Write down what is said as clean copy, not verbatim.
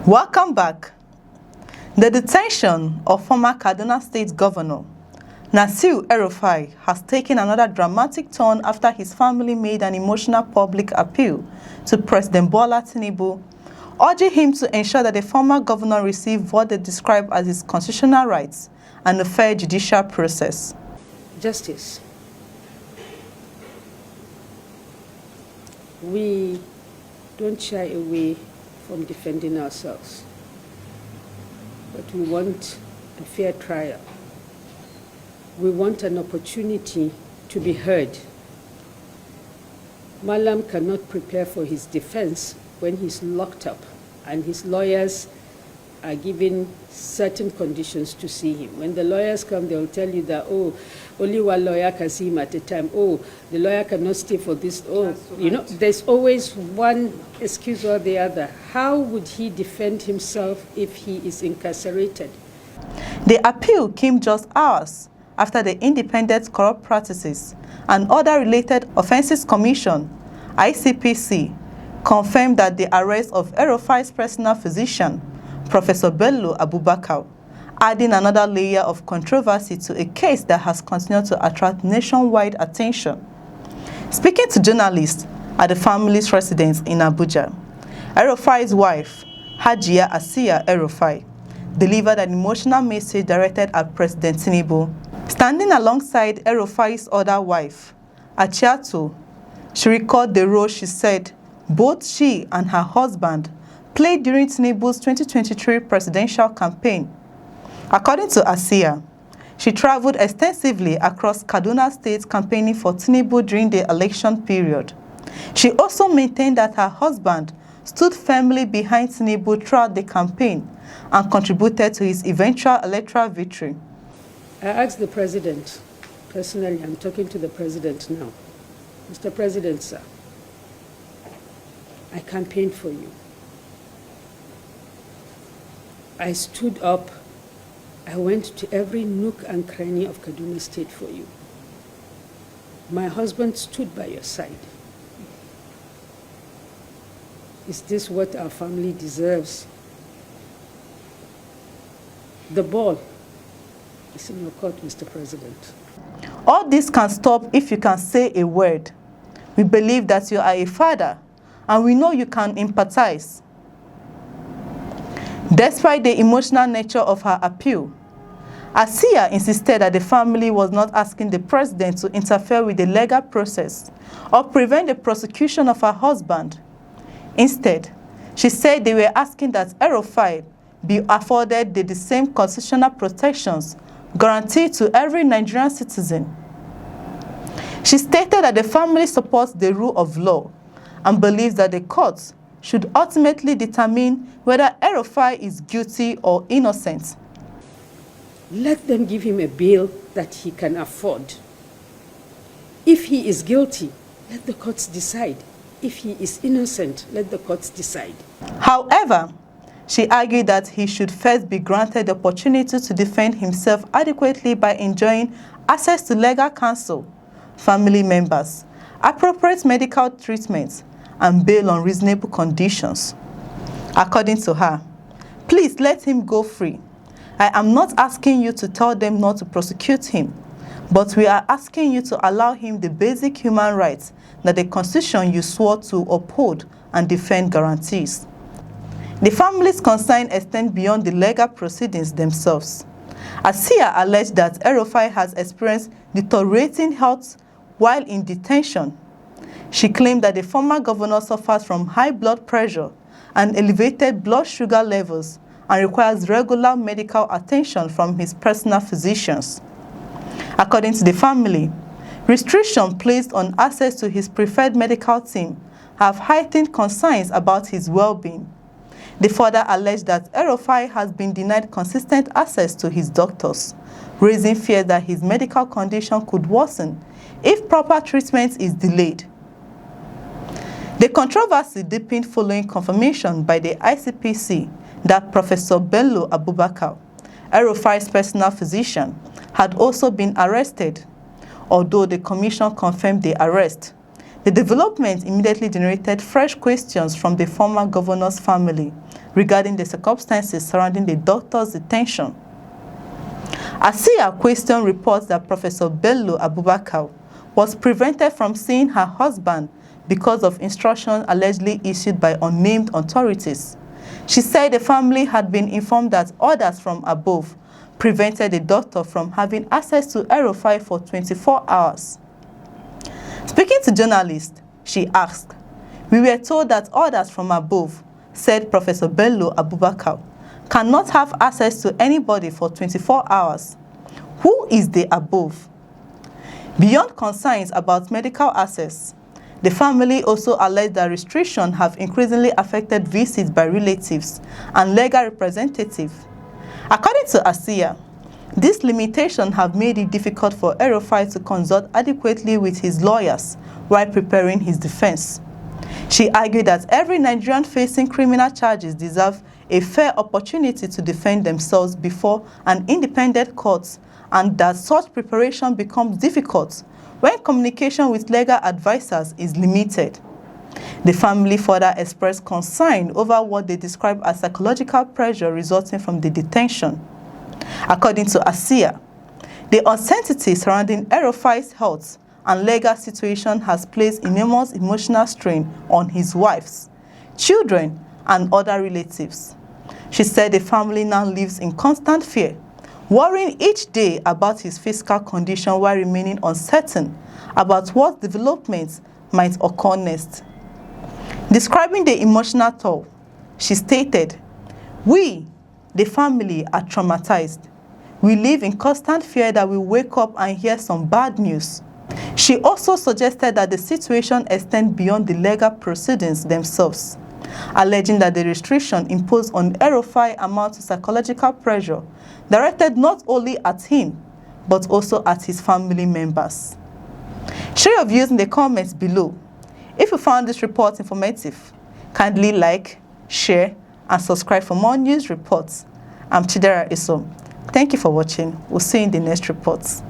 Welcome back. The detention of former Kaduna State Governor Nasir el-Rufai has taken another dramatic turn after his family made an emotional public appeal to President Bola Tinubu, urging him to ensure that the former governor receive what they describe as his constitutional rights and a fair judicial process. Justice. We don't shy away from defending ourselves, but we want a fair trial. We want an opportunity to be heard. Malam cannot prepare for his defense when he's locked up and his lawyers are given certain conditions to see him. When the lawyers come, they'll tell you that, oh, only one lawyer can see him at a time. Oh, the lawyer cannot stay for this. Oh, you know, there's always one excuse or the other. How would he defend himself if he is incarcerated? The appeal came just hours after the Independent Corrupt Practices and Other Related Offences Commission, ICPC, confirmed that the arrest of el-Rufai's personal physician, Professor Bello Abubakar, adding another layer of controversy to a case that has continued to attract nationwide attention. Speaking to journalists at the family's residence in Abuja, el-Rufai's wife, Hajia Asiya el-Rufai, delivered an emotional message directed at President Tinubu. Standing alongside el-Rufai's other wife, Achiato, she recalled the role she said both she and her husband played during Tinubu's 2023 presidential campaign. According to Asiya, she traveled extensively across Kaduna State campaigning for Tinubu during the election period. She also maintained that her husband stood firmly behind Tinubu throughout the campaign and contributed to his eventual electoral victory. I asked the president, personally, I'm talking to the president now, Mr. President, sir, I campaigned for you. I stood up, I went to every nook and cranny of Kaduna State for you. My husband stood by your side. Is this what our family deserves? The ball is in your court, Mr. President. All this can stop if you can say a word. We believe that you are a father, and we know you can empathize. Despite the emotional nature of her appeal, Asiya insisted that the family was not asking the president to interfere with the legal process or prevent the prosecution of her husband. Instead, she said they were asking that el-Rufai be afforded the same constitutional protections guaranteed to every Nigerian citizen. She stated that the family supports the rule of law and believes that the courts should ultimately determine whether el-Rufai is guilty or innocent. Let them give him a bail that he can afford. If he is guilty, let the courts decide. If he is innocent, let the courts decide. However, she argued that he should first be granted the opportunity to defend himself adequately by enjoying access to legal counsel, family members, appropriate medical treatment, and bail on reasonable conditions. According to her, please let him go free. I am not asking you to tell them not to prosecute him, but we are asking you to allow him the basic human rights that the Constitution you swore to uphold and defend guarantees. The family's concern extends beyond the legal proceedings themselves. Asiya alleged that el-Rufai has experienced deteriorating health while in detention. She claimed that the former governor suffers from high blood pressure and elevated blood sugar levels and requires regular medical attention from his personal physicians. According to the family, restrictions placed on access to his preferred medical team have heightened concerns about his well-being. They further alleged that el-Rufai has been denied consistent access to his doctors, raising fears that his medical condition could worsen if proper treatment is delayed. The controversy deepened following confirmation by the ICPC that Professor Bello Abubakar, el-Rufai's personal physician, had also been arrested. Although the commission confirmed the arrest, the development immediately generated fresh questions from the former governor's family regarding the circumstances surrounding the doctor's detention. Asiya questioned reports that Professor Bello Abubakar was prevented from seeing her husband because of instructions allegedly issued by unnamed authorities. She said the family had been informed that orders from above prevented the doctor from having access to el-rufai for 24 hours. Speaking to journalists, she asked, "We were told that orders from above," said Professor Bello Abubakar, "cannot have access to anybody for 24 hours. Who is the above?" Beyond concerns about medical access, the family also alleged that restrictions have increasingly affected visits by relatives and legal representatives. According to Asiya, these limitations have made it difficult for el-rufai to consult adequately with his lawyers while preparing his defense. She argued that every Nigerian facing criminal charges deserves a fair opportunity to defend themselves before an independent court, and that such preparation becomes difficult when communication with legal advisors is limited. The family further expressed concern over what they describe as psychological pressure resulting from the detention. According to Asiya, the uncertainty surrounding el-rufai's health and legal situation has placed enormous emotional strain on his wives, children, and other relatives. She said the family now lives in constant fear, worrying each day about his physical condition while remaining uncertain about what developments might occur next. Describing the emotional toll, she stated, "We, the family, are traumatized. We live in constant fear that we wake up and hear some bad news." She also suggested that the situation extend beyond the legal proceedings themselves, alleging that the restriction imposed on el-rufai amount to psychological pressure directed not only at him, but also at his family members. Share your views in the comments below. If you found this report informative, kindly like, share, and subscribe for more news reports. I'm Chidera Isom. Thank you for watching. We'll see you in the next reports.